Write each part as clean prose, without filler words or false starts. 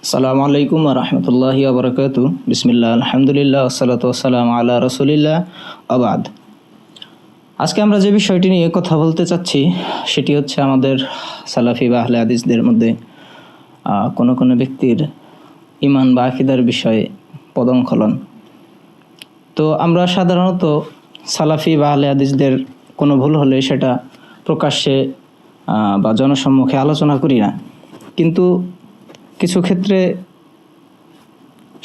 আসসালামু আলাইকুম ওয়া রাহমাতুল্লাহি ওয়া বারাকাতুহু। বিসমিল্লাহ, আলহামদুলিল্লাহ, ওয়াসসালাতু ওয়াসসালামু আলা রাসূলিল্লাহ, ওয়া বা'দ। আজকে আমরা যে বিষয়টি নিয়ে কথা বলতে চাচ্ছি সেটি হচ্ছে আমাদের সালাফি বা আহলে হাদিসদের মধ্যে কোনো ব্যক্তির ঈমান বা আকীদার বিষয়ে পদস্খলন। তো আমরা সাধারণত সালাফি বা আহলে হাদিসদের কোনো ভুল হলে সেটা প্রকাশ্যে বা জনসম্মুখে আলোচনা করি না, কিন্তু কিছু ক্ষেত্রে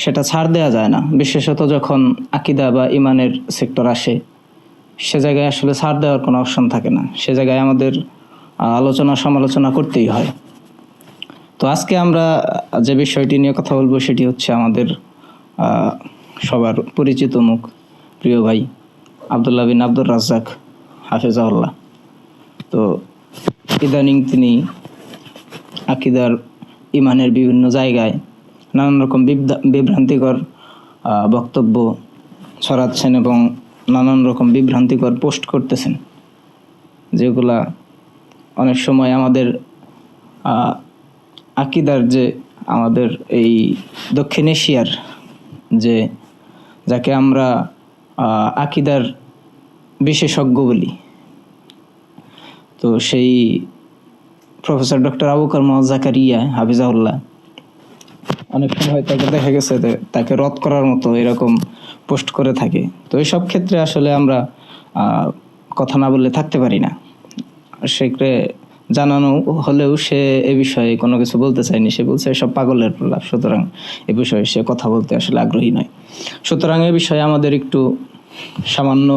সেটা ছাড় দেওয়া যায় না। বিশেষত যখন আকীদা বা ঈমানের সেক্টর আসে, সে জায়গায় আসলে ছাড় দেওয়ার কোনো অপশন থাকে না। সে জায়গায় আমাদের আলোচনা সমালোচনা করতেই হয়। তো আজকে আমরা যে বিষয়টি নিয়ে কথা বলবো সেটি হচ্ছে আমাদের সবার পরিচিত মুখ, প্রিয় ভাই আব্দুল্লাহ বিন আব্দুর রাজ্জাক হাফেজাহুল্লাহ। তো ইদানিং তিনি আকীদার ঈমানের বিভিন্ন জায়গায় নানান রকম বিভ্রান্তিকর বক্তব্য ছড়াচ্ছেন এবং নানান রকম বিভ্রান্তিকর পোস্ট করতেছেন, যেগুলা অনেক সময় আমাদের আকীদার যে আমাদের এই দক্ষিণ এশিয়ার যাকে আমরা আকীদার বিশেষজ্ঞ বলি, তো সেই প্রফেসর ডক্টর আবু বকর মুহাম্মদ জাকারিয়া হাফিজাহুল্লাহ অনেক সময় তাকে দেখা গেছে তাকে রদ করার মতো এরকম পোস্ট করে থাকে। তো এইসব ক্ষেত্রে আসলে আমরা কথা না বললে থাকতে পারি না। সেক্ষেত্রে জানানো হলেও সে এ বিষয়ে কোনো কিছু বলতে চায়নি। সে বলছে এসব পাগলের প্রলাপ, সুতরাং এ বিষয়ে সে কথা বলতে আসলে আগ্রহী নয়। সুতরাং এ বিষয়ে আমাদের একটু সামান্য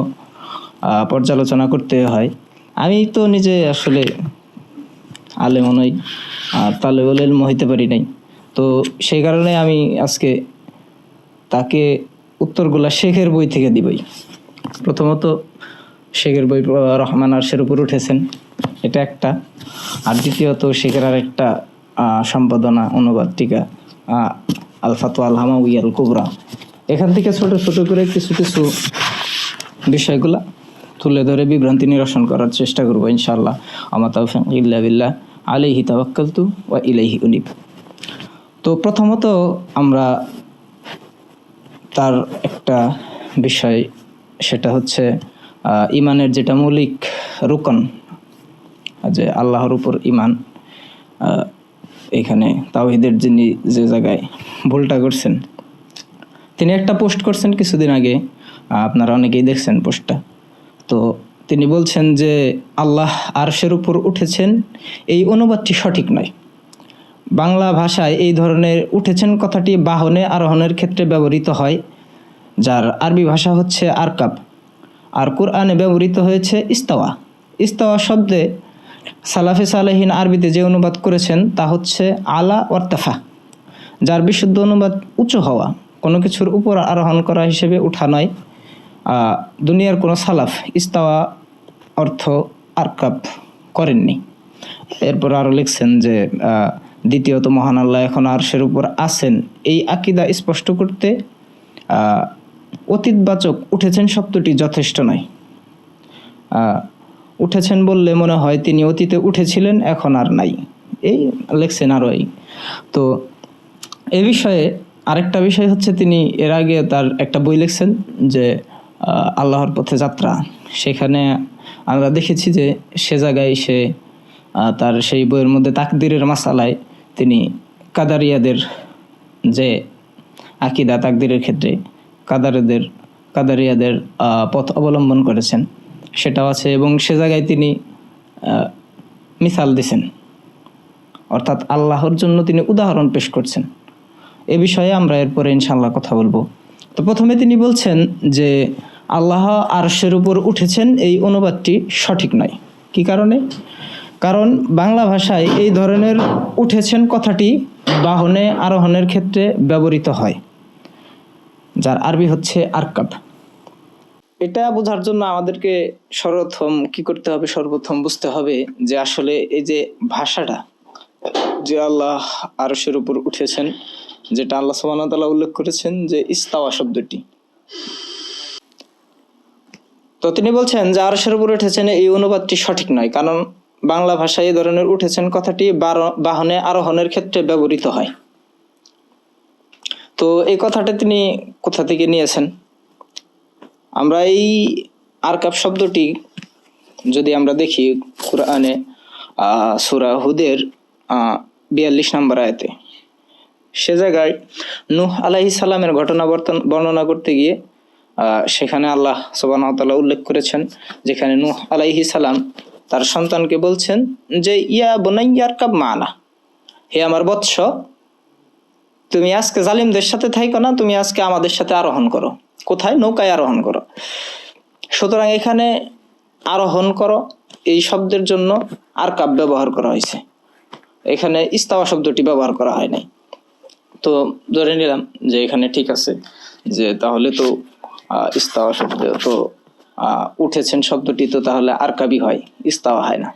পর্যালোচনা করতে হয়। আমি তো নিজে আসলে আলেম নই আর তালেবুল ইলম হইতে পারি নাই, তো সেই কারণে আমি আজকে তাকে উত্তরগুলা শেখের বই থেকে দিবই। প্রথমত শেখের বই রহমান আরশের উপর উঠেছেন, এটা একটা। আর দ্বিতীয়ত শেখের আর একটা সম্পাদনা অনুবাদ টিকা আল ফাতওয়া আল হামাউইয়া আল কুবরা। এখান থেকে ছোট ছোট করে কিছু কিছু বিষয়গুলা তুলে ধরে বিভ্রান্তি নিরসন করার চেষ্টা করবো ইনশাআল্লাহ। আমা তাওফীক ইল্লা বিল্লাহ, আলাইহি তাওয়াক্কালতু ওয়া ইলাইহি উনীব। তো প্রথমত আমরা তার একটা বিষয়, সেটা হচ্ছে ঈমানের যেটা মৌলিক রুকন, যে আল্লাহর উপর ঈমান। এখানে তাওহীদের যিনি যে জায়গায় ভুলটা করছেন, তিনি একটা পোস্ট করছেন কিছুদিন আগে, আপনারা অনেকেই দেখছেন পোস্টটা। তো তিনি বলছেন যে আল্লাহ আরশের উপর উঠেছেন, এই অনুবাদটি সঠিক নয়। বাংলা ভাষায় এই ধরনের উঠেছেন কথাটি বাহনে আরোহণের ক্ষেত্রে ব্যবহৃত হয়, যার আরবি ভাষা হচ্ছে আরকাব। আর কোরআনে ব্যবহৃত হয়েছে ইস্তাওয়া। ইস্তাওয়া শব্দে সালাফে সালেহিন আরবিতে যে অনুবাদ করেছেন তা হচ্ছে আলা ওয়ার্তাফা, যার বিশুদ্ধ অনুবাদ উঁচু হওয়া, কোনো কিছুর উপর আরোহণ করা হিসেবে উঠা নয়। দুনিয়ার কোনো সালাফ ইস্তাওয়া অর্থ আরকাব করেননি। এরপর আরও লিখছেন যে দ্বিতীয়ত মহান আল্লাহ এখন আরশের উপর আছেন, এই আকীদা স্পষ্ট করতে অতীতবাচক উঠেছেন শব্দটি যথেষ্ট নয়। উঠেছেন বললে মনে হয় তিনি অতীতে উঠেছিলেন, এখন আর নাই, এই লিখছেন আরও এই। তো এ বিষয়ে আরেকটা বিষয় হচ্ছে, তিনি এর আগে তার একটা বই লিখছেন যে আল্লাহর পথে যাত্রা। সেখানে আমরা দেখেছি যে সে জায়গায় সে তার সেই বইয়ের মধ্যে তাকদিরের মাসালায় তিনি কাদারিয়াদের যে আকীদা তাকদিরের ক্ষেত্রে কাদারিয়াদের পথ অবলম্বন করেছেন সেটাও আছে, এবং সে জায়গায় তিনি মিসাল দিছেন, অর্থাৎ আল্লাহর জন্য তিনি উদাহরণ পেশ করছেন। এ বিষয়ে আমরা এরপরে ইনশাআল্লাহ কথা বলবো। তো প্রথমে তিনি বলছেন যে আল্লাহ আরশের উপর উঠেছেন, এই অনুবাদটি সঠিক নয়। কি কারণে? কারণ বাংলা ভাষায় এই ধরনের উঠেছেন কথাটি বাহনে আরোহণের ক্ষেত্রে ব্যবহৃত হয়, যার আরবি হচ্ছে আরকাব। এটা বোঝার জন্য আমাদেরকে সর্বপ্রথম বুঝতে হবে যে আসলে এই যে ভাষাটা, যে আল্লাহ আরশের উপর উঠেছেন, যেটা আল্লাহ সুবহানাহু ওয়া তাআলা উল্লেখ করেছেন যে ইস্তাওয়া শব্দটি, তো তিনি বলছেন যে আরশের উপর উঠেছেন এই অনুবাদটি সঠিক নয়, কারণ বাংলা ভাষায় এই ধরনের উঠেছেন কথাটি বাহনে আরোহণের ক্ষেত্রে ব্যবহৃত হয়। তো এই কথাটা তিনি কোথা থেকে নিয়েছেন? আমরা এই আরকাব শব্দটি যদি আমরা দেখি কোরআনে সূরা হুদের 42 নম্বর আয়াতে, সে জায়গায় নূহ আলাইহিস সালামের ঘটনা বর্ণনা করতে গিয়ে সেখানে আল্লাহ সুবহানাহু ওয়া তাআলা উল্লেখ করেছেন, যেখানে নূহ আলাইহিস সালাম তার সন্তানকে বলছেন যে ইয়া বুনাইয়া আরকাব মানা, হে আমার বৎস, তুমি আজকে জালিমদের সাথে থাইকো না, তুমি আজকে আমাদের সাথে আরোহণ করো। কোথায়? নৌকায় আরোহণ করো। সুতরাং এখানে আরোহণ করো এই শব্দের জন্য আরকাব ব্যবহার করা হয়েছে, এখানে ইস্তাওয়া শব্দটি ব্যবহার করা হয় নাই। তো ধরে নিলাম যে এখানে ঠিক আছে, যে তাহলে তো ইস্তাওয়া শব্দ তো উঠেছেন শব্দটি, তো তাহলে আরকাবি হয়, ইস্তাওয়া হয় না।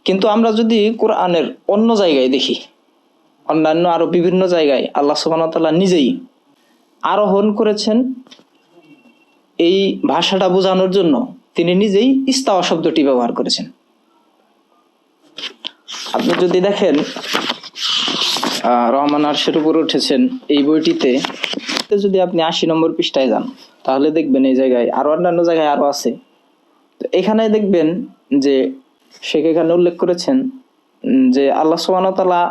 কিন্তু আমরা যদি কোরআনের অন্য জায়গায় দেখি, অন্যান্য আরো বিভিন্ন জায়গায় আল্লাহ সুবহানাহু ওয়া তাআলা নিজেই আরোহণ করেছেন এই ভাষাটা বোঝানোর জন্য, তিনি নিজেই ইস্তাওয়া শব্দটি ব্যবহার করেছেন। আপনি যদি দেখেন রহমান আরশের উপর উঠেছেন এই বইটিতে, যদি আপনি 80 নম্বর পৃষ্ঠায় যান তাহলে দেখবেন এই জায়গায় আরো অন্যান্য জায়গায় আরো আছে। তো এখানে দেখবেন যে সেখানে উল্লেখ করেছেন যে আল্লাহ সুবহানাহু ওয়া তাআলা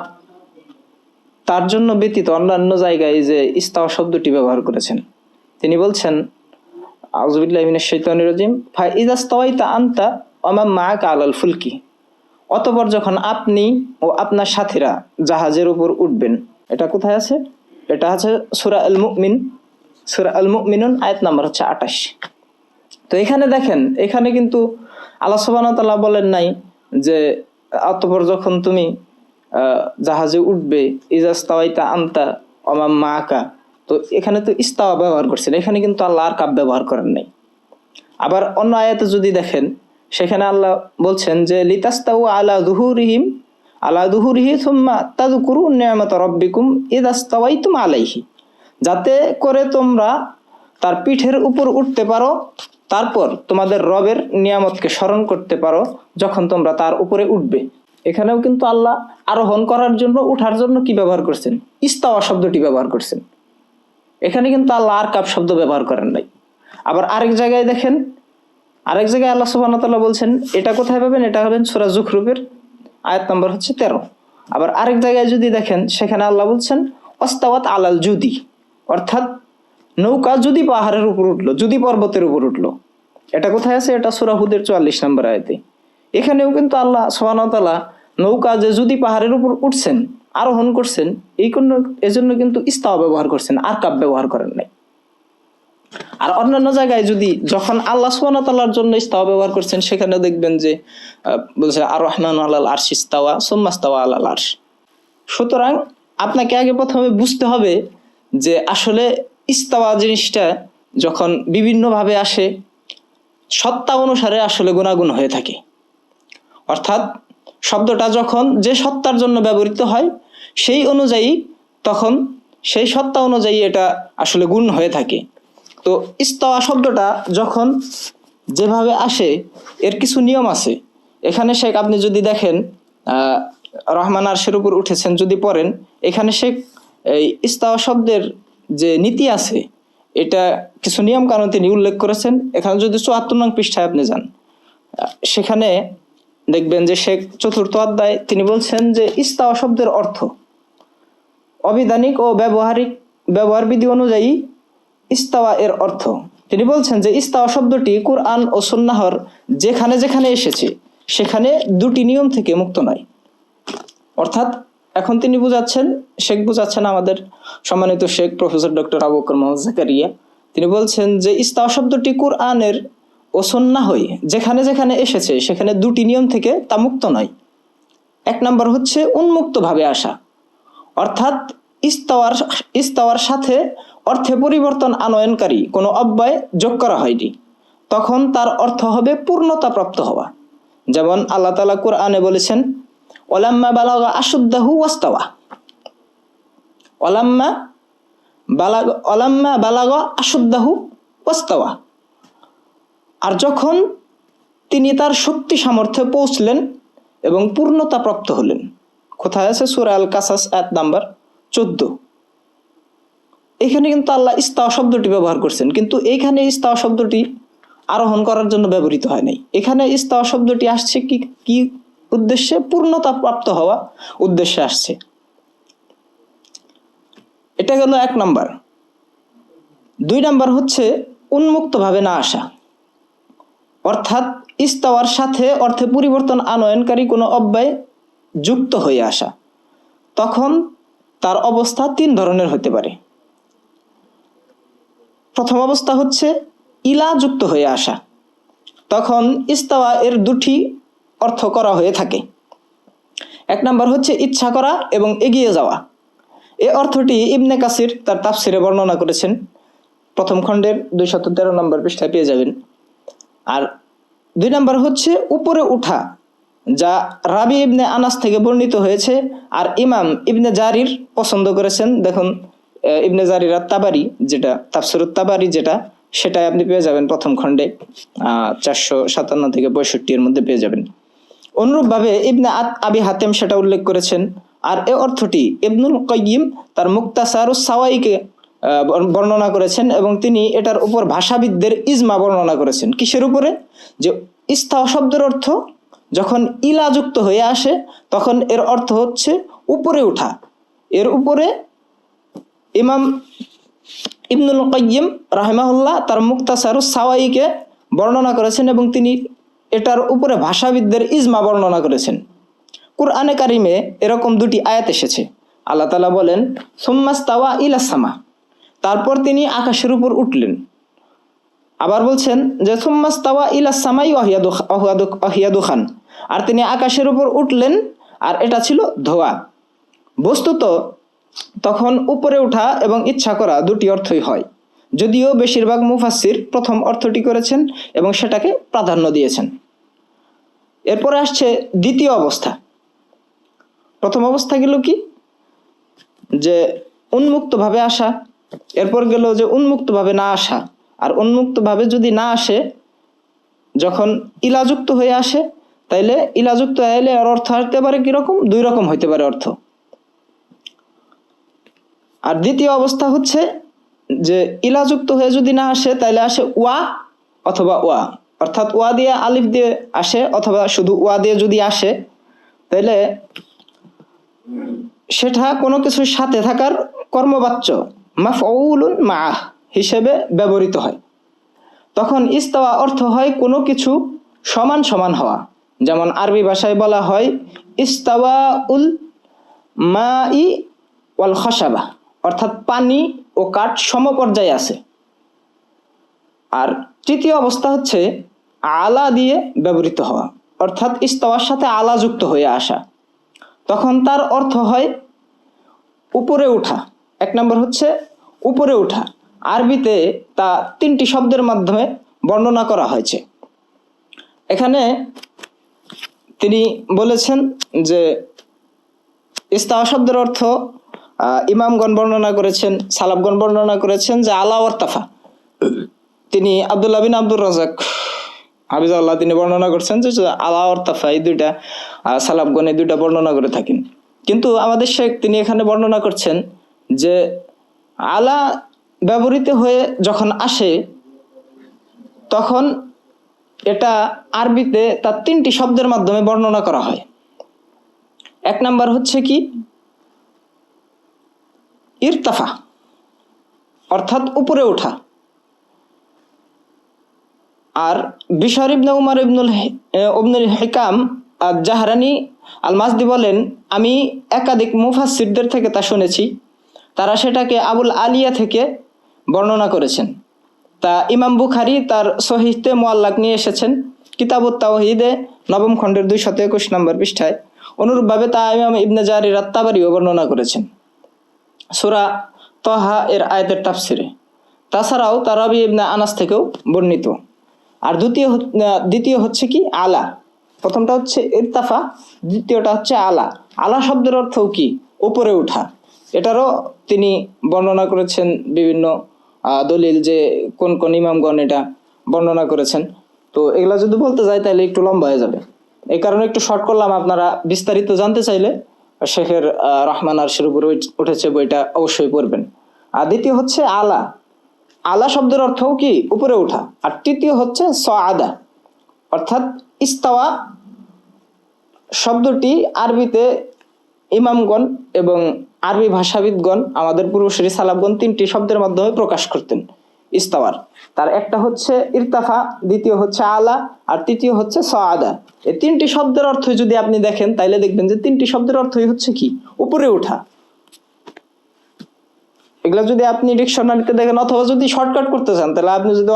তার জন্য ব্যতীত অন্যান্য জায়গায় যে ইস্তাওয়া শব্দটি ব্যবহার করেছেন। তিনি বলছেন আউযু বিল্লাহি মিনাশ শাইতানির রাজিম, ফা ইযা স্তাওয়াইতা আনতা ওয়া মান মাআকা আলাল ফুলকি, অতঃপর যখন আপনি ও আপনার সাথীরা জাহাজের উপর উঠবেন। এটা কোথায় আছে? এটা আছে সূরা আল মুমিন, সূরা আল মুমিনুন আয়াত নাম্বার হচ্ছে 28। তো এখানে দেখেন, এখানে কিন্তু আল্লাহ সুবহানাহু ওয়া তাআলা বলেন নাই যে অতঃপর যখন তুমি জাহাজে উঠবে, ইযা স্তাওয়াইতা আনতা ওয়া মান মাআকা, তো এখানে তো ইস্তাওয়া ব্যবহার করছেন, এখানে কিন্তু আল্লাহ আরকাব ব্যবহার করেন নাই। আবার অন্য আয়াতে যদি দেখেন, সেখানে আল্লাহ বলছেন যে লিতাস্তাউ আলা যুহুরিহি সুম্মা তাযকুরু নি'মাতা রাব্বিকুম ইযা স্তাওয়াইতুম আলাইহি, যাতে করে তোমরা তার পিঠের উপর উঠতে পারো, তারপর তোমাদের রবের নিয়ামতকে স্মরণ করতে পারো যখন তোমরা তার উপরে উঠবে। এখানেও কিন্তু আল্লাহ আরোহণ করার জন্য, উঠার জন্য কি ব্যবহার করছেন? ইস্তাওয়া শব্দটি ব্যবহার করছেন। এখানে কিন্তু আল্লাহ আরকাব শব্দ ব্যবহার করেন নাই। আবার আরেক জায়গায় দেখেন, আরেক জায়গায় আল্লাহ সুবহানাহু ওয়া তাআলা বলছেন, এটা কোথায় পাবেন? এটা হবেন সূরা যুখরুফের আয়াত নম্বর হচ্ছে 13। আবার আরেক জায়গায় যদি দেখেন, সেখানে আল্লাহ বলছেন ওয়াস্তাওয়াত আলাল জুদি, অর্থাৎ নৌকা যদি পাহাড়ের উপর উঠলো, যদি পর্বতের উপর উঠলো। এটা কোথায় আছে? এটা সূরা হুদের 44 নম্বর আয়াতে। এখানেও কিন্তু আল্লাহ সুবহানাহু ওয়া তাআলা নৌকা যে যদি পাহাড়ের উপর উঠছেন, আরোহণ করছেন, এজন্য কিন্তু ইস্তাওয়া ব্যবহার করছেন, আরকাব ব্যবহার করেন নাই। আর অন্যান্য জায়গায় যদি যখন আল্লাহ সুবহানাহু ওয়া তাআলার জন্য ইস্তাওয়া ব্যবহার করছেন, সেখানে দেখবেন যে বলছে আর রহমানু আলাল আরশি ইস্তাওয়া সুম্মা ইস্তাওয়া আলাল আরশ। সুতরাং আপনাকে আগে প্রথমে বুঝতে হবে যে আসলে ইস্তাওয়া জিনিসটা যখন বিভিন্ন ভাবে আসে, সত্তা অনুসারে আসলে গুণাগুণ হয়ে থাকে। অর্থাৎ শব্দটা যখন যে সত্তার জন্য ব্যবহৃত হয় সেই অনুযায়ী, তখন সেই সত্তা অনুযায়ী এটা আসলে গুণ হয়ে থাকে। তো ইস্তাওয়া শব্দটা যখন যেভাবে আসে এর কিছু নিয়ম আছে। এখানে শেখ আপনি যদি দেখেন রহমান আরশের উপর উঠেছেন যদি পড়েন, এখানে শেখ এই ইস্তাওয়া শব্দের যে নীতি আছে, এটা কিছু নিয়ম কানুন তিনি উল্লেখ করেছেন। এখানে যদি 74 নং পৃষ্ঠায় আপনি যান, সেখানে দেখবেন যে শেখ 4th অধ্যায় তিনি বলছেন যে ইস্তাওয়া শব্দের অর্থ অবিধানিক ও ব্যবহার বিধি অনুযায়ী ইস্তাওয়া এর অর্থ। তিনি বলছেন যে ইস্তাওয়া শব্দটি কুরআন ও সুন্নাহর যেখানে যেখানে এসেছে সেখানে দুটি নিয়ম থেকে মুক্ত নয়। অর্থাৎ এখন তিনি বুঝাচ্ছেন আমাদের সম্মানিত শেখ প্রফেসর ডক্টর আবু বকর মোহাম্মদ জাকারিয়া। তিনি বলছেন যে ইস্তাওয়া শব্দটি কুরআনের ও সুন্নাহই যেখানে যেখানে এসেছে সেখানে দুটি নিয়ম থেকে তা মুক্ত নয়। এক নম্বর হচ্ছে উন্মুক্ত ভাবে আসা, অর্থাৎ ইস্তাওয়ার সাথে অর্থে পরিবর্তন আনয়নকারী কোনো অব্যয় যোগ করা হয়নি, তখন তার অর্থ হবে পূর্ণতা প্রাপ্ত হওয়া। যেমন আল্লাহ তাআলা কুরআনে বলেছেন ওয়ালাম্মা বালাগা আশুদ্দাহু ওয়াস্তাওয়া, ওয়ালাম্মা বালাগা আশুদ্দাহু ওয়াস্তাওয়া, আর যখন তিনি তার শক্তি সামর্থ্যে পৌঁছলেন এবং পূর্ণতা প্রাপ্ত হলেন। কোথায় আছে? সূরা আল কাসাস আয়াত নাম্বার 14। এখানে কিন্তু আল্লাহ ইস্তাওয়া শব্দটি ব্যবহার করছেন, কিন্তু এইখানে ইস্তাওয়া শব্দটি আরোহণ করার জন্য ব্যবহৃত হয় নাই। এখানে ইস্তাওয়া শব্দটি আসছে কি কি উদ্দেশ্যে? পূর্ণতা প্রাপ্ত হওয়া উদ্দেশ্যে আসছে। এটা গেল 1 নাম্বার। 2 নাম্বার হচ্ছে উন্মুক্তভাবে না আসা, অর্থাৎ ইস্তাওয়ার সাথে অর্থে পরিবর্তন আনয়নকারী কোনো অব্যয় যুক্ত হয়ে আসা। তখন তার অবস্থা 3 ধরনের হতে পারে। প্রথম অবস্থা হচ্ছে ইলা যুক্ত হয়ে আসা, তখন ইস্তাওয়া এর 2টি অর্থ করা হয়ে থাকে। 1 নাম্বার হচ্ছে ইচ্ছা করা এবং এগিয়ে যাওয়া। এই অর্থটি ইবনে কাসির তার তাফসিরে বর্ণনা করেছেন, প্রথম খণ্ডের 213 নম্বর পৃষ্ঠায় পেয়ে যাবেন। আর 2 নাম্বার হচ্ছে উপরে উঠা, যা রাবি ইবনে আনাস থেকে বর্ণিত হয়েছে, আর ইমাম ইবনে জারির পছন্দ করেছেন। দেখুন ইবনে জারির আত-তাবারি, যেটা তাফসিরুত তাবারি, যেটা সেটাই আপনি পেয়ে যাবেন প্রথম খণ্ডে 457 থেকে 65 এর মধ্যে পেয়ে যাবেন। অনুরূপভাবে ইবনে আবি হাতেম সেটা উল্লেখ করেছেন। আর এই অর্থটি ইবনুল কাইয়িম তার মুক্তাসারুস সাওয়াইকে বর্ণনা করেছেন, এবং তিনি এটার উপর ভাষাবিদদের ইজমা বর্ণনা করেছেন। কিসের উপরে? যে ইস্তাওয়া শব্দের অর্থ যখন ইলা যুক্ত হয়ে আসে তখন এর অর্থ হচ্ছে উপরে ওঠা। এর উপরে ইমাম ইবনুল কাইয়িম রাহিমাহুল্লাহ তার মুক্তাসারুস সাওয়াইকে বর্ণনা করেছেন, এবং তিনি এটার উপরে ভাষাবিদদের ইজমা বর্ণনা করেছেন। কুরআনে কারিমে এরকম 2টি আয়াত এসেছে। আল্লাহ তাআলা বলেন সুম্মাস্তাওয়া ইলাস সামা, তারপর তিনি আকাশের উপর উঠলেন। আবার বলছেন যে সুম্মাস্তাওয়া ইলাস সামাই ওয়াহিয়া দুখান, আর তিনি আকাশের উপর উঠলেন আর এটা ছিল ধোঁয়া। বস্তুত তখন উপরে ওঠা এবং ইচ্ছা করা 2টি অর্থই হয়, যদিও বেশিরভাগ মুফাসসির প্রথম অর্থটি করেছেন এবং সেটাকে প্রাধান্য দিয়েছেন। এরপরে আসছে দ্বিতীয় অবস্থা। প্রথম অবস্থা গেল কি? যে উন্মুক্তভাবে আসা। এরপর গেল যে উন্মুক্তভাবে না আসা। আর উন্মুক্তভাবে যদি না আসে, যখন ইলাযুক্ত হয়ে আসে, তাইলে ইলাযুক্ত হলে আর অর্থ আসতে পারে কিরকম? 2 রকম হইতে পারে অর্থ। আর দ্বিতীয় অবস্থা হচ্ছে যে ইলাযুক্ত হয়ে যদি না আসে, তাইলে আসে ওয়া অথবা ওয়া, অর্থাৎ ওয়া দিয়ে আলিফ দিয়ে আসে, অথবা শুধু ওয়া দিয়ে যদি আসে, তাইলে সেটা কোনো কিছুর সাথে থাকার কর্মবাচ্য মাফউলুন মাআহ হিসেবে ব্যবহৃত হয়। তখন ইস্তাওয়া অর্থ হয় কোনো কিছু সমান সমান হওয়া। যেমন আরবি ভাষায় বলা হয় ইস্তাওয়া উল মাই ওয়াল খসাবা, অর্থাৎ পানি ও কাঠ সমপর্যায়ে আছে। আর তৃতীয় অবস্থা হচ্ছে আলা দিয়ে ব্যবহৃত হওয়া, অর্থাৎ ইস্তাওয়ার সাথে আলা যুক্ত হয়ে আসা। তখন তার অর্থ হয় উপরে ওঠা। 1 নম্বর হচ্ছে উপরে ওঠা। আরবিতে তা 3টি শব্দের মাধ্যমে বর্ণনা করা হয়েছে। এখানে তিনি বলেছেন যে ইস্তাওয়া শব্দের অর্থ ইমামগণ বর্ণনা করেছেন, সালাফগণ বর্ণনা করেছেন যে আলা ওয়ারতাফা। তিনি আব্দুল্লাহ বিন আব্দুর রাজাক হাফিজাহুল্লাহ তিনি বর্ণনা করছেন যে আলা ওয়ারতাফা, এই 2টা সালাফগণ এই 2টা বর্ণনা করে থাকেন। কিন্তু আমাদের শেখ তিনি এখানে বর্ণনা করছেন যে আলা ব্যবহৃত হয়ে যখন আসে, তখন এটা আরবিতে তার 3টি শব্দের মাধ্যমে বর্ণনা করা হয়। 1 নাম্বার হচ্ছে কি? ইরতাফা, অর্থাৎ উপরে ওঠা। আর বিশর ইবনে উমর ইবনুল হিকাম আজ-জাহরানি আল-মাজদি বলেন, আমি একাধিক মুফাসসিরদের থেকে তা শুনেছি, তারা সেটাকে আবুল আলিয়া থেকে বর্ণনা করেছেন। তা ইমাম বুখারী তার সহিহতে মুআল্লাক নিয়ে এসেছেন কিতাবুত তাওহীদে 9ম খণ্ডের 221 নম্বর পৃষ্ঠায়। অনুরূপভাবে তা ইমাম ইবনে জারির আত-তাবারিও বর্ণনা করেছেন সূরা তাহা এর আয়াতের তাফসিরে। তাছাড়াও তা রাবি ইবনে আনাস থেকেও বর্ণিত। আর দ্বিতীয় হচ্ছে কি? আলা। প্রথমটা হচ্ছে ইরতাফা, দ্বিতীয়টা হচ্ছে আলা। আলা শব্দের অর্থ কি? উপরে ওঠা। এটারও তিনি বর্ণনা করেছেন বিভিন্ন দলিল, যে কোন কোন ইমামগণ এটা বর্ণনা করেছেন। তো এগুলা যদি বলতে যাই তাহলে একটু লম্বা হয়ে যাবে, এই কারণে একটু শর্ট করলাম। আপনারা বিস্তারিত জানতে চাইলে শেখের রহমান আরশের উপরে উঠেছে বইটা অবশ্যই পড়বেন। আর দ্বিতীয় হচ্ছে আলা। আলা শব্দের অর্থও কি উপরে ওঠা। আর তৃতীয় হচ্ছে সাআদা, অর্থাৎ ইস্তাওয়া শব্দটি আরবিতে ইমামগণ এবং আরবি ভাষাবিদগণ, আমাদের পূর্বসূরি সালাফগণ 3টি শব্দের মাধ্যমে প্রকাশ করতেন ইস্তাওয়ার। তার একটা হচ্ছে ইরতাফা, দ্বিতীয় হচ্ছে আলা, আর তৃতীয় হচ্ছে সাআদা। এই 3টি শব্দের অর্থ যদি আপনি দেখেন তাইলে দেখবেন যে 3টি শব্দের অর্থই হচ্ছে কি উপরে ওঠা। এগুলা যদি আপনি ডিকশনারিতে দেখেন অথবা যদি শর্টকাট করতে চান তাহলে আপনি যদি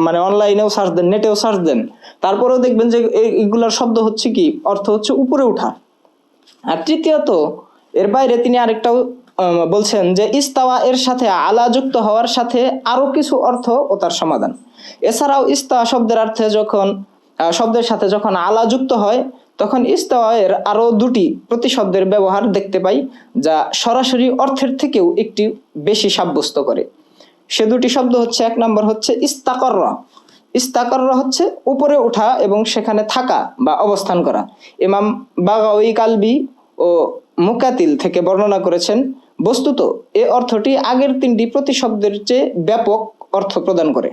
মানে অনলাইনেও সার্চ দেন, নেটেও সার্চ দেন, তারপরেও দেখবেন যে এইগুলার শব্দ হচ্ছে কি অর্থ হচ্ছে উপরে ওঠা। আর তৃতীয়ত এর বাইরে তিনি আরেকটাও বলছেন যে ইস্তাওয়া এর সাথে আলা যুক্ত হওয়ার সাথে আরো কিছু অর্থ ও তার সমাধান। এছাড়াও ইস্তাওয়া শব্দের সাথে যখন আলা যুক্ত হয় তখন ইস্তাওয়া এর আরো 2টি প্রতিশব্দের ব্যবহার দেখতে পাই, যা সরাসরি অর্থের থেকেও একটি বেশি সাব্যস্ত করে। সে 2টি শব্দ হচ্ছে, 1 নম্বর হচ্ছে ইস্তাকররা। ইস্তাকররা হচ্ছে উপরে ওঠা এবং সেখানে থাকা বা অবস্থান করা। ইমাম বাগাউই কালবি ও মুকাতিল থেকে বর্ণনা করেছেন, বস্তুত এ অর্থটি আগের 3টি প্রতিশব্দের চেয়ে ব্যাপক অর্থ প্রদান করে।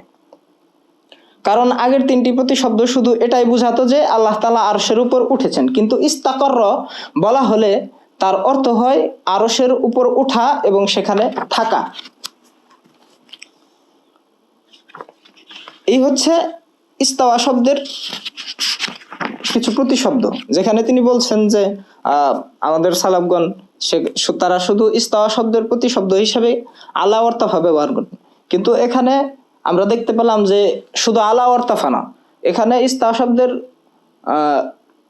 কারণ আগের 3টি প্রতিশব্দ শুধু এটাই বুঝাতো যে আল্লাহ তাআলা আরশের উপর উঠেছেন, কিন্তু ইস্তাকরর বলা হলে তার অর্থ হয় আরশের উপর ওঠা এবং সেখানে থাকা। এই হচ্ছে ইস্তাওয়া শব্দের কিছু প্রতিশব্দ, যেখানে তিনি বলছেন যে আমাদের সালাফগণ তারা শুধু ইস্তাওয়া শব্দের প্রতিশব্দ হিসেবে আলা ওয়ার্তাফা ব্যবহার করেন। কিন্তু এখানে আমরা দেখতে পেলাম যে শুধু আলা ওয়ার্তাফা না, এখানে ইস্তাওয়া শব্দের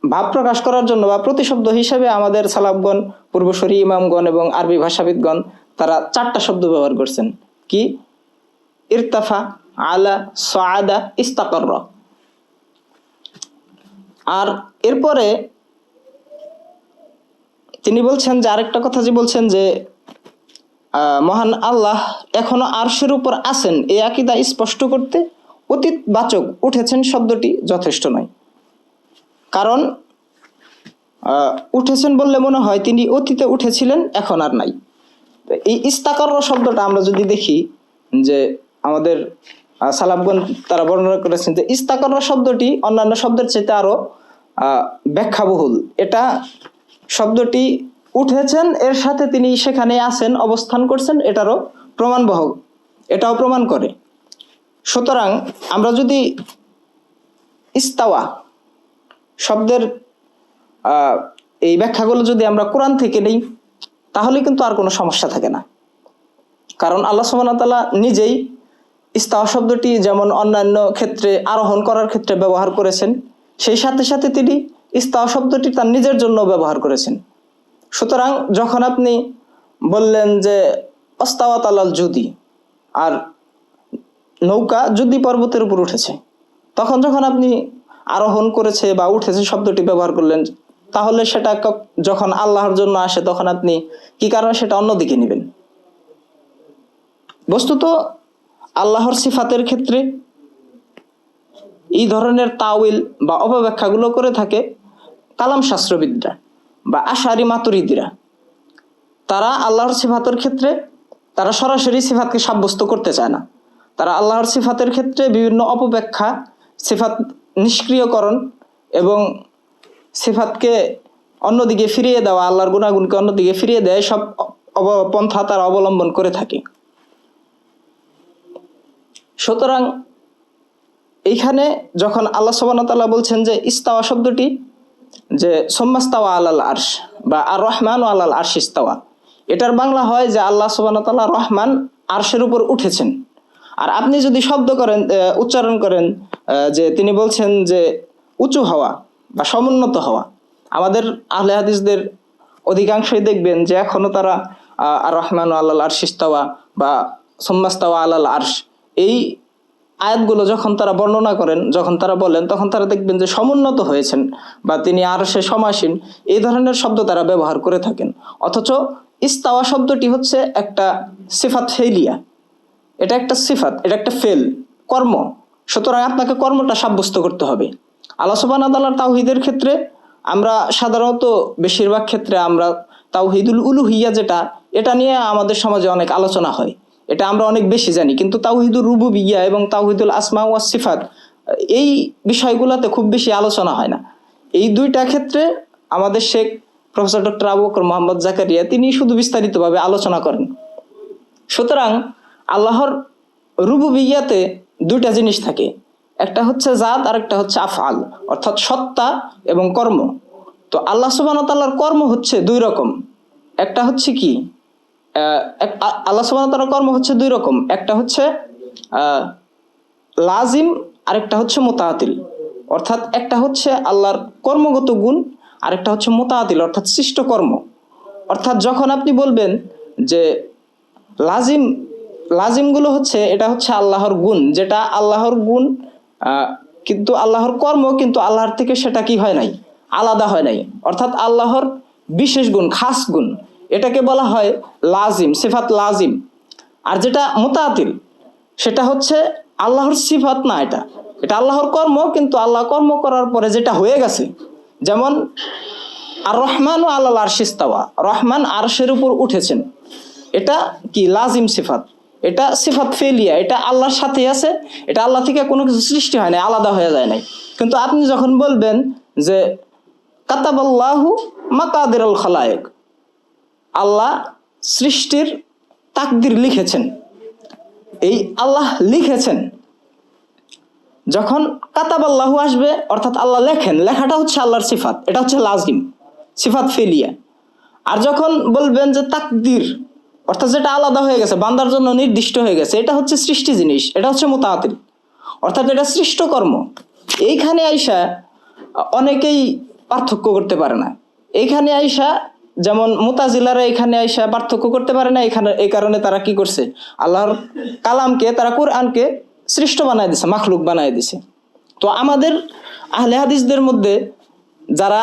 ভাব প্রকাশ করার জন্য বা প্রতিশব্দ হিসেবে আমাদের সালাফগণ, পূর্বসূরি ইমামগণ এবং আরবি ভাষাবিদগণ তারা 4টা শব্দ ব্যবহার করছেন। কি? ইরতাফা, আলা, সাআদা, ইস্তাকররা। আর এরপরে তিনি বলছেন যে আরেকটা কথা, যে বলছেন যে মহান আল্লাহ এখনো আরশের উপর আছেন, এই আকীদা স্পষ্ট করতে অতীত বাচক উঠেছেন শব্দটি যথেষ্ট নয়। কারণ উঠেছেন বললে মনে হয় তিনি অতীতে উঠেছিলেন, এখন আর নাই। এই ইস্তাকররা শব্দটা আমরা যদি দেখি যে আমাদের সালাফগণ তারা বর্ণনা করেছেন যে ইস্তাকররা শব্দটি অন্যান্য শব্দের চেয়ে আরো ব্যাখ্যাবহুল। এটা শব্দটি উঠেছেন এর সাথে তিনি সেখানে আছেন, অবস্থান করছেন, এটাও প্রমাণ করে। সুতরাং আমরা যদি ইস্তাওয়া শব্দের এই ব্যাখ্যাগুলো যদি আমরা কোরআন থেকে নেই তাহলে কিন্তু আর কোনো সমস্যা থাকে না। কারণ আল্লাহ সুবহানাহু ওয়া তাআলা নিজেই ইস্তাওয়া শব্দটি যেমন অন্যান্য ক্ষেত্রে আরোহণ করার ক্ষেত্রে ব্যবহার করেছেন, সেই সাথে সাথে তিনি ইস্তাওয়া শব্দটি তার নিজের জন্য ব্যবহার করেছেন। সুতরাং যখন আপনি বললেন যে অস্তাওয়াত আলাল জুদি, আর নৌকা জুদি পর্বতের উপর উঠেছে, তখন যখন আপনি আরোহণ করেছে বা উঠেছে শব্দটি ব্যবহার করলেন, তাহলে সেটা যখন আল্লাহর জন্য আসে তখন আপনি কি কারণে সেটা অন্যদিকে নেবেন? বস্তুত আল্লাহর সিফাতের ক্ষেত্রে এই ধরনের তাওয়িল বা অপব্যাখ্যাগুলো করে থাকে কালাম শাস্ত্রবিদরা বা আশারি মাতুরিদিরা। তারা আল্লাহর সিফাতের ক্ষেত্রে তারা সরাসরি সিফাতকে সাব্যস্ত করতে চায় না। তারা আল্লাহর সিফাতের ক্ষেত্রে বিভিন্ন অপব্যাখ্যা, সিফাত নিষ্ক্রিয়করণ এবং সিফাতকে অন্যদিকে ফিরিয়ে দেওয়া, আল্লাহর গুণাগুণকে অন্যদিকে ফিরিয়ে দেয়, সব পন্থা তারা অবলম্বন করে থাকে। সুতরাং এইখানে যখন আল্লাহ সুবহানাহু ওয়া তাআলা বলছেন যে ইস্তাওয়া শব্দটি, যে সুম্মাস্তাওয়া আলাল আরশ বা আর রহমান আলাল আরশ ইস্তাওয়া, এটার বাংলা হয় যে আল্লাহ সুবহানাহু ওয়া তাআলা রহমান আরশের উপর উঠেছেন। আর আপনি যদি উচ্চারণ করেন যে তিনি বলছেন যে উঁচু হওয়া বা সমুন্নত হওয়া, আমাদের আহলে হাদিসদের অধিকাংশই দেখবেন যে এখনো তারা আর রহমান আলাল আরশ ইস্তাওয়া বা সুম্মাস্তাওয়া আলাল আরশ এই আয়াতগুলো যখন তারা বর্ণনা করেন, যখন তারা বলেন, তখন তারা দেখবেন যে সমুন্নত হয়েছেন বা তিনি আরশে সমাসীন, এই ধরনের শব্দ তারা ব্যবহার করে থাকেন। অথচ ইস্তাওয়া শব্দটি হচ্ছে একটা সিফাত ফেলিয়া, এটা একটা সিফাত, এটা একটা ফেল, কর্ম। সুতরাং আপনাকে কর্মটা সাব্যস্ত করতে হবে। আল্লাহ সুবহানাহু ওয়া তাআলার তাওহীদের ক্ষেত্রে আমরা সাধারণত বেশিরভাগ ক্ষেত্রে আমরা তাওহীদুল উলুহিয়া যেটা, এটা নিয়ে আমাদের সমাজে অনেক আলোচনা হয়। এটা আমরা অনেক বেশি জানি, কিন্তু তাওহীদুর রুবুবিয়্যাহ এবং তাওহীদুল আসমা ওয়াস সিফাত এই বিষয়গুলোতে খুব বেশি আলোচনা হয় না। এই দুইটা ক্ষেত্রে আমাদের শেখ প্রফেসর ডক্টর আবু বকর মোহাম্মদ জাকারিয়া তিনি শুধু বিস্তারিতভাবে আলোচনা করেন। সুতরাং আল্লাহর রুবুবিয়্যাতে দুইটা জিনিস থাকে, একটা হচ্ছে জাত আর একটা হচ্ছে আফআল, অর্থাৎ সত্তা এবং কর্ম। তো আল্লাহ সুবহানাহু ওয়া তাআলার কর্ম হচ্ছে দুই রকম। একটা হচ্ছে কি, আল্লাহ সুবহানাহু ওয়া তাআলার কর্ম হচ্ছে দুই রকম, একটা হচ্ছে লাজিম আর একটা হচ্ছে মুতাআতিল। অর্থাৎ একটা হচ্ছে আল্লাহর কর্মগত গুণ আর একটা হচ্ছে মুতাআতিল অর্থাৎ সৃষ্ট কর্ম। অর্থাৎ যখন আপনি বলবেন যে লাজিমগুলো হচ্ছে, এটা হচ্ছে আল্লাহর গুণ, যেটা আল্লাহর গুণ কিন্তু আল্লাহর কর্ম কিন্তু আল্লাহর থেকে সেটা কি হয় নাই, আলাদা হয় নাই। অর্থাৎ আল্লাহর বিশেষ গুণ, খাস গুণ, এটাকে বলা হয় লাজিম, সিফাত লাজিম। আর যেটা মুতাআতিল সেটা হচ্ছে আল্লাহর সিফাত না, এটা আল্লাহর কর্ম কিন্তু আল্লাহ কর্ম করার পরে যেটা হয়ে গেছে। যেমন আর রহমান ও আল্লাহ আরশিস ইস্তাওয়া, রহমান আরশের উপর উঠেছেন, এটা কি লাজিম সিফাত, এটা সিফাত ফেলিয়া, এটা আল্লাহর সাথে আছে, এটা আল্লাহ থেকে কোনো কিছু সৃষ্টি হয় নাই, আলাদা হয়ে যায় নাই। কিন্তু আপনি যখন বলবেন যে কাতাবাল্লাহু মাকাদিরুল খালায়েক, আল্লাহ সৃষ্টির তাকদির লিখেছেন, এই আল্লাহ লিখেছেন, যখন কাতাবাল্লাহু আসবে অর্থাৎ আল্লাহ লেখেন, লেখাটা হচ্ছে আল্লাহর সিফাত, এটা হচ্ছে লাজিম সিফাত ফেলিয়া। আর যখন বলবেন যে তাকদির অর্থাৎ যেটা আলাদা হয়ে গেছে, বান্দার জন্য নির্দিষ্ট হয়ে গেছে, এটা হচ্ছে সৃষ্টি জিনিস, এটা হচ্ছে মুতাআতিল অর্থাৎ এটা সৃষ্ট কর্ম। এইখানে আইসা অনেকেই পার্থক্য করতে পারে না। এইখানে আইসা যেমন মুতাজিলারা এখানে আইসা পার্থক্য করতে পারে না, এখানে এই কারণে তারা কি করছে, আল্লাহর কালামকে, তারা কোরআনকে সৃষ্ট বানায় দিছে, মাখলুক বানায় দিছে। তো আমাদের আহলে হাদিসদের মধ্যে যারা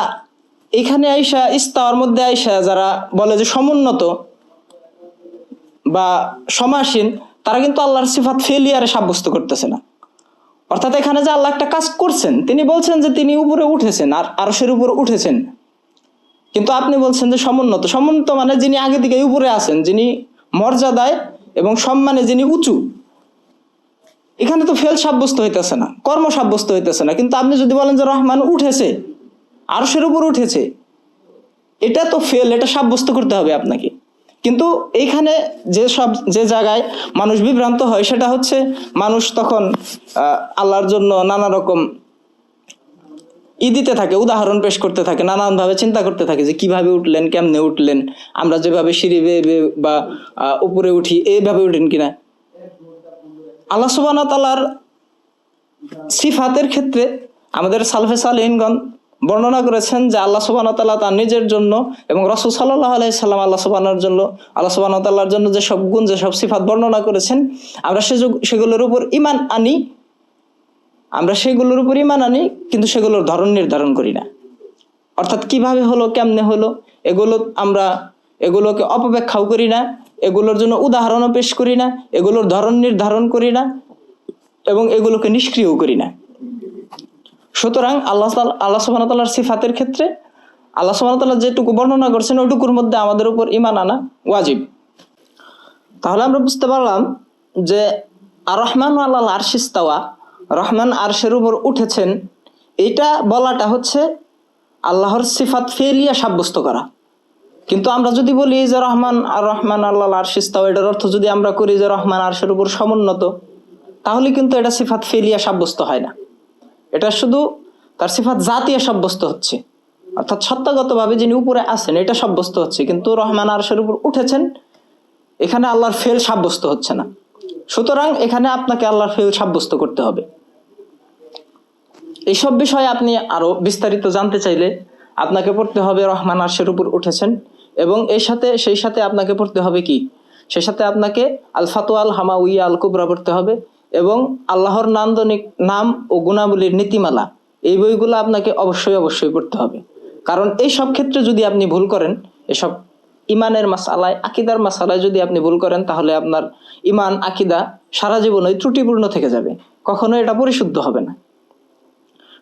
এখানে আইসা ইস্তাওয়ার মধ্যে আইসা যারা বলে যে সমুন্নত বা সমাসীন, তারা কিন্তু আল্লাহর সিফাত ফেলিয়ারে সাব্যস্ত করতেছে না। অর্থাৎ এখানে যে আল্লাহ একটা কাজ করছেন, তিনি বলছেন যে তিনি উপরে উঠেছেন, আর আরশের উপরে উঠেছেন, কিন্তু আপনি বলছেন যে সমুন্নত। সমুন্নত মানে যিনি আগে থেকে উপরে আছেন, যিনি মর্যাদায় এবং সম্মানে যিনি উঁচু। এখানে তো ফেল সাব্যস্ত হইতেছে না, কর্ম সাব্যস্ত হইতেছে না। কিন্তু আপনি যদি বলেন যে রহমান উঠেছে, আরশের উপর উঠেছে, এটা তো ফেল, এটা সাব্যস্ত করতে হবে আপনাকে। কিন্তু এইখানে যে জায়গায় মানুষ বিভ্রান্ত হয় সেটা হচ্ছে মানুষ তখন আল্লাহর জন্য নানা রকম দিতে থাকে, উদাহরণ পেশ করতে থাকে, নানানভাবে চিন্তা করতে থাকে যে কিভাবে উঠলেন, কেমনে উঠলেন, আমরা যেভাবে সিঁড়ি বেয়ে বা উপরে উঠি এইভাবে উঠেন কিনা। আল্লাহ সুবহানাহু ওয়া তাআলার সিফাতের ক্ষেত্রে আমাদের সালফে সালেহিনগণ বর্ণনা করেছেন যে আল্লাহ সুবহানাহু ওয়া তাআলা তার নিজের জন্য এবং রাসূল সাল্লাল্লাহু আলাইহি সাল্লাম আল্লাহ সুবহানাহু ওয়া তাআলার জন্য যেসব গুণ, যেসব সিফাত বর্ণনা করেছেন, আমরা সেগুলোর উপর ঈমান আনি, কিন্তু সেগুলোর ধরন নির্ধারণ করি না। অর্থাৎ কিভাবে হলো, কেমনে হলো, এগুলোকে অপব্যাখ্যাও করি না, এগুলোর জন্য উদাহরণও পেশ করি না, এগুলোর ধরন নির্ধারণ করি না এবং এগুলোকে নিষ্ক্রিয় করি না। সুতরাং আল্লাহ সুবহানাহু ওয়া তাআলার সিফাতের ক্ষেত্রে আল্লাহ সুবহানাহু ওয়া তাআলা যেটুকু বর্ণনা করছেন ওইটুকুর মধ্যে আমাদের উপর ঈমান আনা ওয়াজিব। তাহলে আমরা বুঝতে পারলাম যে আর রহমান আল্লাহ আরশিস ইস্তাওয়া, রহমান আরশের উপর উঠেছেন, এইটা বলাটা হচ্ছে আল্লাহর সিফাত ফেলিয়া সাব্যস্ত করা। কিন্তু আমরা যদি বলি যে রহমান আল্লাহ আরশিস ইস্তাওয়া, এটার অর্থ যদি আমরা করি যে রহমান আরশের উপর সমুন্নত, তাহলে কিন্তু এটা সিফাত ফেলিয়া সাব্যস্ত হয় না, এটা শুধু তার সিফাত জাতিয়া সাব্যস্ত হচ্ছে, অর্থাৎ সত্তাগতভাবে যিনি উপরে আছেন এটা সাব্যস্ত হচ্ছে, কিন্তু রহমান আরশের উপর উঠেছেন এখানে আল্লাহর ফেল সাব্যস্ত হচ্ছে না। সুতরাং এখানে আপনাকে আল্লাহর ফেল সাব্যস্ত করতে হবে। এইসব বিষয়ে আপনি আরো বিস্তারিত জানতে চাইলে আপনাকে পড়তে হবে রহমান আরশের উপর উঠেছেন, এবং সেই সাথে আপনাকে পড়তে হবে কি, সেই সাথে আপনাকে আল ফাতওয়া আল হামাউইয়া আল কুবরা পড়তে হবে, এবং আল্লাহর নান্দনিক নাম ও গুণাবলীর নীতিমালা, এই বইগুলো আপনাকে অবশ্যই পড়তে হবে। কারণ এই সব ক্ষেত্রে যদি আপনি ভুল করেন, এসব ইমানের মাসালায়, আকিদার মাসালায় যদি আপনি ভুল করেন, তাহলে আপনার ইমান আকিদা সারা জীবনই ত্রুটিপূর্ণ থেকে যাবে, কখনো এটা পরিশুদ্ধ হবে না।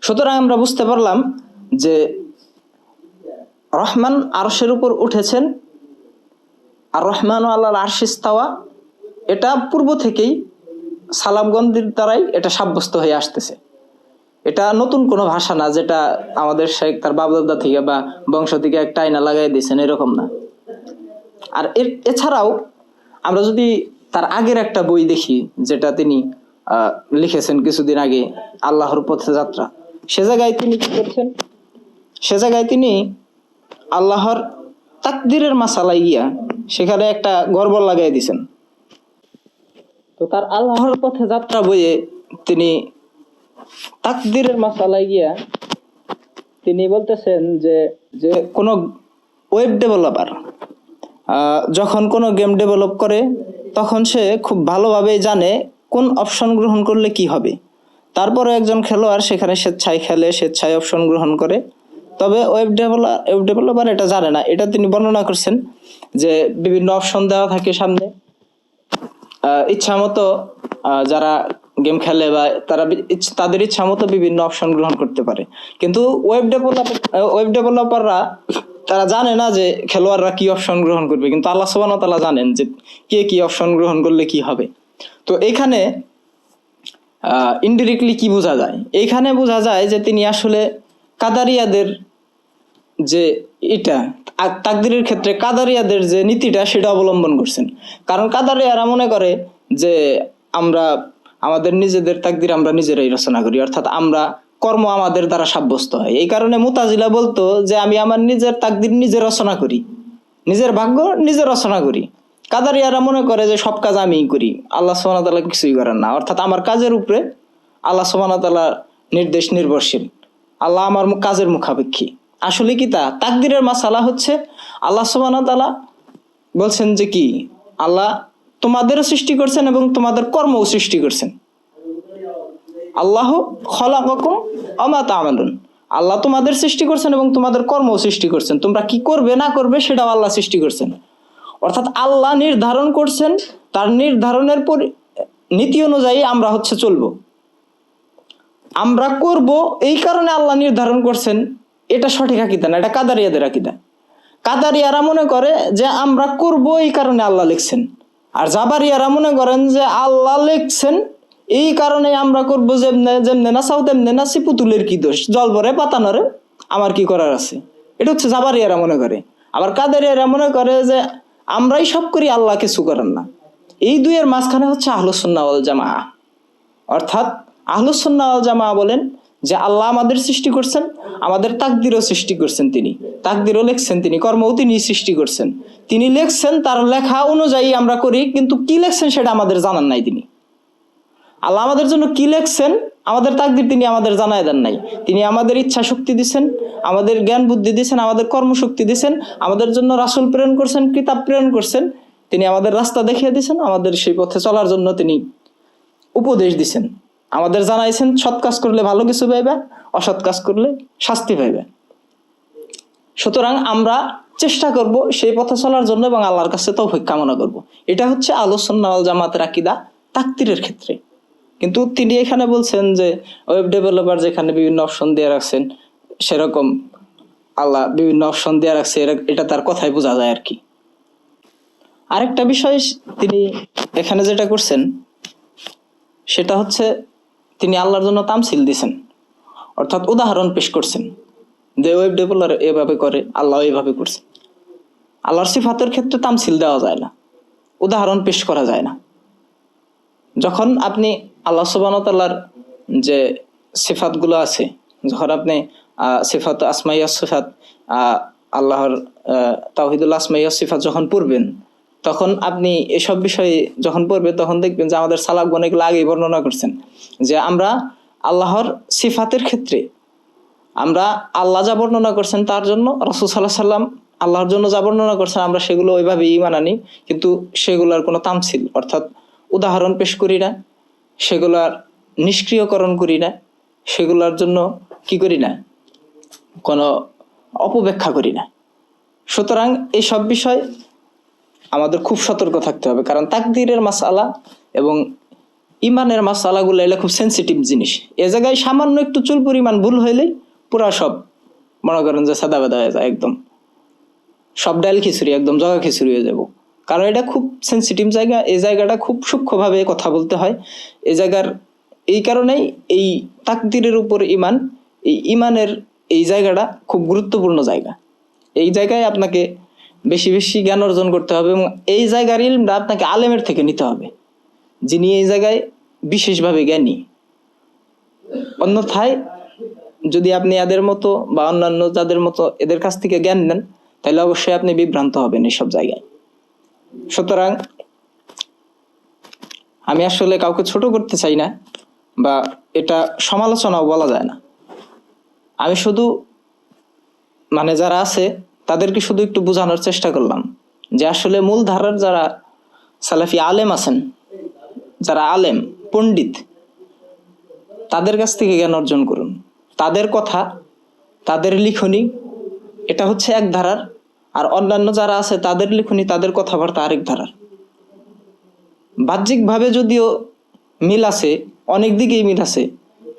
সুতরাং আমরা বুঝতে পারলাম যে রহমান আরশের উপর উঠেছেন, আর রহমান আল্লাহর আরশ ইস্তাওয়া, এটা পূর্ব থেকেই সালাফগণদের দ্বারাই এটা সাব্যস্ত হয়ে আসতেছে। এটা নতুন কোনো ভাষা না যেটা আমাদের শেখ তার বাপদাদা থেকে বা বংশ থেকে একটা আয়না লাগাই দিয়েছেন, এরকম না। আর এছাড়াও আমরা যদি তার আগের একটা বই দেখি যেটা তিনি লিখেছেন কিছুদিন আগে, আল্লাহর পথে যাত্রা, সে জায়গায় তিনি কি করছেন, সে জায়গায় তিনি আল্লাহর তাকদিরের মাসালা গিয়া সেখানে একটা গর্ব লাগাই দিছেন। তো তার আল্লাহর পথে যাত্রা বইয়ে তিনি তাকদিরের মাসালায় গিয়া তিনি বলতেছেন যে যে কোনো ওয়েব ডেভেলপার যখন কোনো গেম ডেভেলপ করে তখন সে খুব ভালোভাবেই জানে কোন অপশন গ্রহণ করলে কি হবে। তারপরে একজন খেলোয়াড় সেখানে স্বেচ্ছায় খেলে, স্বেচ্ছায় অপশন গ্রহণ করে। তবে ওয়েব ডেভেলপার এটা জানে না। এটা তিনি বর্ণনা করছেন যে বিভিন্ন অপশন দেওয়া থাকে সামনে, ইচ্ছা মতো যারা গেম খেলে বা তারা তাদের ইচ্ছা মতো বিভিন্ন অপশন গ্রহণ করতে পারে। কিন্তু ওয়েব ডেভেলপাররা তারা জানে না যে খেলোয়াড়রা কি অপশন গ্রহণ করবে, কিন্তু আল্লাহ সুবহানাহু ওয়া তাআলা জানেন যে কে কি অপশন গ্রহণ করলে কি হবে। তো এইখানে ইনডিরেক্টলি কি বোঝা যায়, এইখানে বোঝা যায় যে তিনি আসলে কাদারিয়াদের যে এটা তাকদিরের ক্ষেত্রে কাদারিয়াদের যে নীতিটা সেটা অবলম্বন করছেন। কারণ কাদারিয়ারা মনে করে যে আমরা আমাদের নিজেদের তাকদির আমরা নিজেরাই রচনা করি, অর্থাৎ আমরা কর্ম আমাদের দ্বারা সাব্যস্ত হয়। এই কারণে মুতাজিলা বলতো যে আমি আমার নিজের তাকদির নিজে রচনা করি, নিজের ভাগ্য নিজে রচনা করি। কাদারিয়ারা মনে করে যে সব কাজ আমিই করি, আল্লাহ সুবহানাহু ওয়া তাআলা কিছুই করেন না, অর্থাৎ আমার কাজের উপরে আল্লাহ সুবহানাহু ওয়া তাআলা নির্দেশ নির্ভরশীল, আল্লাহ আমার কাজের মুখাপেক্ষী। আসলে কি তা তাকদিরের মাসালা হচ্ছে আল্লাহ সুবহানাহু ওয়া তাআলা বলছেন যে কি আল্লাহ তোমাদেরও সৃষ্টি করছেন এবং তোমাদের কর্মও সৃষ্টি করছেন। আল্লাহ খলাকাকুম ওয়া মা তা'মালুন, আল্লাহ তোমাদের সৃষ্টি করছেন এবং তোমাদের কর্মও সৃষ্টি করছেন, তোমরা কি করবে না করবে সেটাও আল্লাহ সৃষ্টি করছেন। অর্থাৎ আল্লাহ নির্ধারণ করছেন, তার নির্ধারণের নীতি অনুযায়ী আমরা হচ্ছে চলবো, আমরা করব এই কারণে আল্লাহ নির্ধারণ করছেন। এটা সঠিক আকীদা না, এটা কাদারিয়াদের আকীদা। কাদারিয়ারা মনে করে যে আমরা করব এই কারণে আল্লাহ লিখছেন, আর জাবারিয়ারা মনে করেন যে আল্লাহ লিখছেন এই কারণে আমরা করব, যেমনে যেমনে নাচাও তেমনে নাচি, পুতুলের কি দোষ, জল ভরে পাতা নড়ে আমার কি করার আছে। এটা হচ্ছে জাবারিয়ারা মনে করে। আবার কাদারিয়ারা মনে করে যে আমরাই সব করি, আল্লাহ কিছু করেন না। এই দুইয়ের মাঝখানে হচ্ছে আহলুস সুন্নাহ ওয়াল জামাআহ। অর্থাৎ আহলুস সুন্নাহ ওয়াল জামাআহ বলেন যে আল্লাহ আমাদের সৃষ্টি করছেন, আমাদের তাকদিরও সৃষ্টি করছেন, তিনি তাকদিরও লিখছেন, তিনি কর্মও তিনি সৃষ্টি করছেন, তিনি লিখছেন, তার লেখা অনুযায়ী আমরা করি, কিন্তু কি লিখছেন সেটা আমাদের জানান নাই। তিনি আল্লাহ আমাদের জন্য কি লিখছেন, আমাদের তাকদির তিনি আমাদের জানায় দেন নাই। তিনি আমাদের ইচ্ছা শক্তি দিচ্ছেন, আমাদের জ্ঞান বুদ্ধি দিচ্ছেন, আমাদের কর্মশক্তি দিচ্ছেন, আমাদের জন্য রাসূল প্রেরণ করছেন, কিতাব প্রেরণ করছেন, তিনি আমাদের রাস্তা দেখিয়ে দিচ্ছেন, আমাদের সেই পথে চলার জন্য তিনি উপদেশ দিচ্ছেন, আমাদের জানাইছেন সৎ কাজ করলে ভালো কিছু পাইবে, অসৎ কাজ করলে শাস্তি পাইবে। সুতরাং আমরা চেষ্টা করব সেই পথে চলার জন্য এবং আল্লাহর কাছে তৌফিক কামনা করব। এটা হচ্ছে আহলুস সুন্নাহ ওয়াল জামাতের আকীদা তাকদিরের ক্ষেত্রে। কিন্তু তিনি এখানে বলছেন যে ওয়েব ডেভেলপার যেখানে বিভিন্ন অপশন দিয়ে রাখছেন, সেরকম আল্লাহ বিভিন্ন অপশন দিয়ে রাখছে, এটা তার কথাই বোঝা যায় আর কি। আরেকটা বিষয় তিনি এখানে যেটা করছেন সেটা হচ্ছে তিনি আল্লাহর জন্য তামসিল দিছেন, অর্থাৎ উদাহরণ পেশ করছেন যে ওয়েব ডেভেলপার এভাবে করে, আল্লাহ এইভাবে করছে। আল্লাহর সিফাতের ক্ষেত্রে তামসিল দেওয়া যায় না, উদাহরণ পেশ করা যায় না। যখন আপনি আল্লাহ সুবহানাহু ওয়া তাআলার যে সিফাতগুলো আছে, যখন আপনি সিফাত আসমাইয়া সিফাত, আল্লাহর তাওহীদুল আসমাইয়া সিফাত যখন পড়বেন, তখন আপনি এসব বিষয়ে যখন পড়বেন তখন দেখবেন যে আমাদের সালাফগণ এগুলো আগেই বর্ণনা করছেন যে আমরা আল্লাহর সিফাতের ক্ষেত্রে আমরা আল্লাহ যা বর্ণনা করছেন তার জন্য, রাসূল সাল্লাল্লাহু আলাইহি সাল্লাম আল্লাহর জন্য যা বর্ণনা করছেন আমরা সেগুলো ওইভাবে ঈমান আনি, কিন্তু সেগুলোর কোনো তামসিল অর্থাৎ উদাহরণ পেশ করি না, সেগুলার নিষ্ক্রিয়করণ করি না, সেগুলোর জন্য কি করি না, কোনো অপব্যাখ্যা করি না। সুতরাং এই সব বিষয় আমাদের খুব সতর্ক থাকতে হবে, কারণ তাকদীরের মাসআলা এবং ইমানের মাসআলাগুলো এগুলো খুব সেনসিটিভ জিনিস। এ জায়গায় সামান্য একটু চুল পরিমাণ ভুল হইলেই পুরা সব মনে করেন যে সাদা বাদা হয়ে যায়, একদম সব ডাল খিচুড়ি, একদম জগা খিচুড়ি হয়ে যাব। কারণ এটা খুব সেন্সিটিভ জায়গা, এই জায়গাটা খুব সূক্ষ্মভাবে কথা বলতে হয়। এই জায়গার এই কারণেই এই তাকদিরের উপর ঈমান, এই ঈমানের এই জায়গাটা খুব গুরুত্বপূর্ণ জায়গা। এই জায়গায় আপনাকে বেশি বেশি জ্ঞান অর্জন করতে হবে এবং এই জায়গার ইলমটা আপনাকে আলেমের থেকে নিতে হবে, যিনি এই জায়গায় বিশেষভাবে জ্ঞানী। অন্যথায় যদি আপনি এদের মতো বা অন্যান্য যাদের মতো এদের কাছ থেকে জ্ঞান নেন, তাহলে অবশ্যই আপনি বিভ্রান্ত হবেন এইসব জায়গায়। সুতরাং আমি আসলে কাউকে ছোট করতে চাই না, বা এটা সমালোচনাও বলা যায় না। আমি শুধু যারা আছে তাদেরকে শুধু একটু বোঝানোর চেষ্টা করলাম যে আসলে মূল ধারার যারা সালাফি আলেম আছেন, যারা আলেম পণ্ডিত, তাদের কাছ থেকে জ্ঞান অর্জন করুন। তাদের কথা, তাদের লিখনি এটা হচ্ছে এক ধারার, আর অন্যান্য যারা আছে তাদের লিখনি, তাদের কথাবার্তা আরেক ধারার। বাহ্যিকভাবে যদিও মিল আছে, অনেক দিকেই মিল আছে,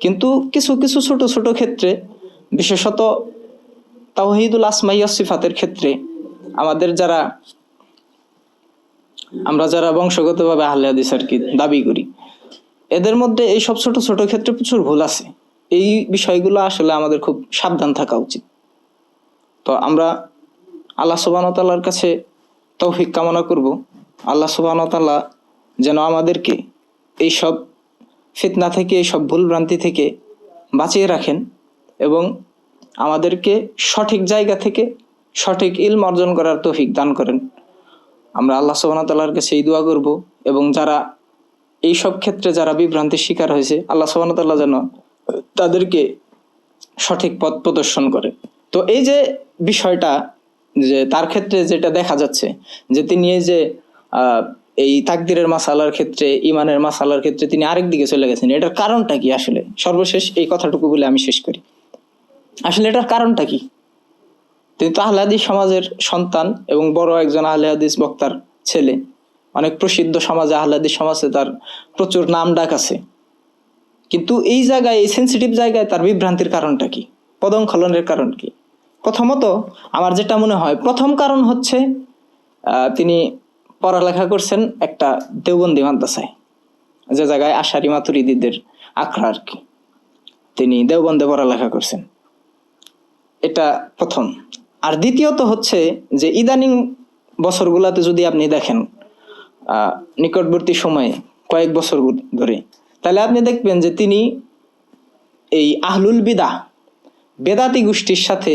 কিন্তু কিছু কিছু ছোট ছোট ক্ষেত্রে, বিশেষত তাওহীদুল আসমাই ওয়াস সিফাতের ক্ষেত্রে আমরা যারা বংশগতভাবে আহলে হাদিস আর কি দাবি করি, এদের মধ্যে এই সব ছোট ছোট ক্ষেত্রে প্রচুর ভুল আছে। এই বিষয়গুলো আসলে আমাদের খুব সাবধান থাকা উচিত। তো আমরা আল্লাহ সুবহানাহু ওয়া তাআলার কাছে তৌফিক কামনা করব, আল্লাহ সুবহানাহু ওয়া তাআলা যেন আমাদেরকে এইসব ফিতনা থেকে, এইসব ভুল ভ্রান্তি থেকে বাঁচিয়ে রাখেন এবং আমাদেরকে সঠিক জায়গা থেকে সঠিক ইলম অর্জন করার তৌফিক দান করেন। আমরা আল্লাহ সুবহানাহু ওয়া তাআলার কাছে এই দোয়া করব, এবং যারা এইসব ক্ষেত্রে যারা বিভ্রান্তির শিকার হয়েছে, আল্লাহ সুবহানাহু ওয়া তাআলা যেন তাদেরকে সঠিক পথ প্রদর্শন করে। তো এই যে বিষয়টা, যে তার ক্ষেত্রে যেটা দেখা যাচ্ছে যে তিনি এই যে এই তাকদিরের মাসালার ক্ষেত্রে, ইমানের মাসালার ক্ষেত্রে তিনি আরেক দিকে চলে গেছেন, এটার কারণটা কি? আসলে সর্বশেষ এই কথাটুকু বলে আমি শেষ করি। আসলে এটার কারণটা কি? তিনি তো আহলে হাদিস সমাজের সন্তান এবং বড় একজন আহলে হাদিস বক্তার ছেলে, অনেক প্রসিদ্ধ সমাজে, আহলে হাদিস সমাজে তার প্রচুর নাম ডাক আছে। কিন্তু এই জায়গায়, এই সেন্সিটিভ জায়গায় তার বিভ্রান্তির কারণটা কি? পদস্খলনের কারণ কি? প্রথমত আমার যেটা মনে হয়, প্রথম কারণ হচ্ছে তিনি পড়ালেখা করছেন একটা দেওবন্দি মাদ্রাসায়, যে জায়গায় আশারি মাতুরিদিদের আখড়া আর কি, তিনি দেওবন্দে পড়ালেখা করছেন, এটা প্রথম। আর দ্বিতীয়ত হচ্ছে যে ইদানিং বছরগুলাতে যদি আপনি দেখেন, নিকটবর্তী সময়ে কয়েক বছর ধরে, তাহলে আপনি দেখবেন যে তিনি এই আহলুল বিদা, বেদাতি গোষ্ঠীর সাথে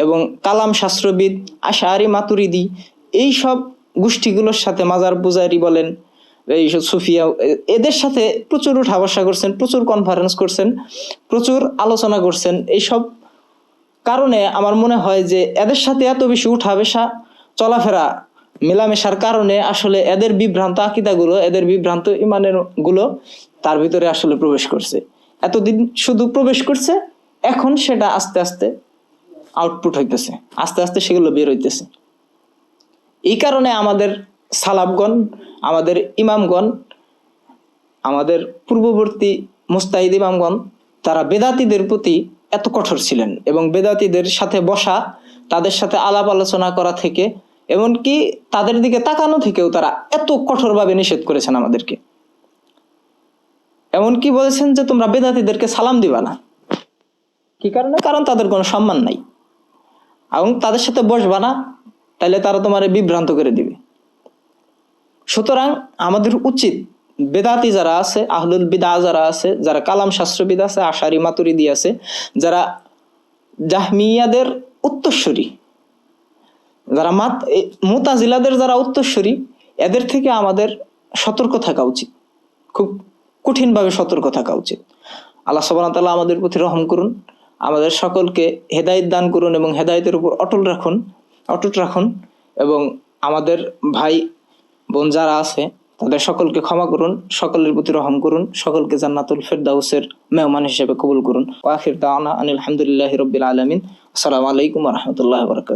এবং কালাম শাস্ত্রবিদ, আশারি মাতুরিদি, এই সব গোষ্ঠীগুলোর সাথে, মাজার পূজারি বলেন, এইসব সুফিয়া, এদের সাথে প্রচুর উঠা বসা করছেন, প্রচুর কনফারেন্স করছেন, প্রচুর আলোচনা করছেন। এইসব কারণে আমার মনে হয় যে এদের সাথে এত বেশি উঠা বসা, চলাফেরা, মেলামেশার কারণে আসলে এদের বিভ্রান্ত আকিদাগুলো, এদের বিভ্রান্ত ইমানের গুলো তার ভিতরে আসলে প্রবেশ করছে। এতদিন শুধু প্রবেশ করছে, এখন সেটা আস্তে আস্তে আউটপুট হইতেছে, আস্তে আস্তে সেগুলো বের হইতেছে। এই কারণে আমাদের সালাফগণ, আমাদের ইমামগণ, আমাদের পূর্ববর্তী মুস্তাহিদ ইমামগণ, তারা বেদাতীদের প্রতি এত কঠোর ছিলেন, এবং বেদাতীদের সাথে বসা, তাদের সাথে আলাপ আলোচনা করা থেকে, এমনকি তাদের দিকে তাকানো থেকেও তারা এত কঠোরভাবে নিষেধ করেছেন আমাদেরকে। এমনকি বলেছেন যে তোমরা বেদাতীদেরকে সালাম দিবা না। কি কারণে? কারণ তাদের কোনো সম্মান নাই, এবং তাদের সাথে বসবা না, তাহলে তারা তোমার বিভ্রান্ত করে দিবে। সুতরাং আমাদের উচিত, বেদাতি যারা আছে, আহলুল বিদা যারা আছে, যারা কালাম শাস্ত্রবিদ আছে, আশারি মাতুরিদি আছে, যারা জাহমিয়াদের উত্তরসূরি, যারা মুতাজিলাদের যারা উত্তরসূরি, এদের থেকে আমাদের সতর্ক থাকা উচিত, খুব কঠিনভাবে সতর্ক থাকা উচিত। আল্লাহ সুবহানাহু ওয়া তাআলা আমাদের প্রতি রহম করুন, আমাদের সকলকে হেদায়েত দান করুন এবং হেদায়েতের উপর অটুট রাখুন, এবং আমাদের ভাই বোন যারা আছে তাদের সকলকে ক্ষমা করুন, সকলের প্রতি রহম করুন, সকলকে জান্নাতুল ফেরদাউসের মেহমান হিসেবে কবুল করুন। ওয়া আখির দাওয়ানা আনিল হামদুলিল্লাহি রাব্বিল আলামিন। আসসালামু আলাইকুম ওয়া রাহমাতুল্লাহি ওয়া বারাকাতুহু।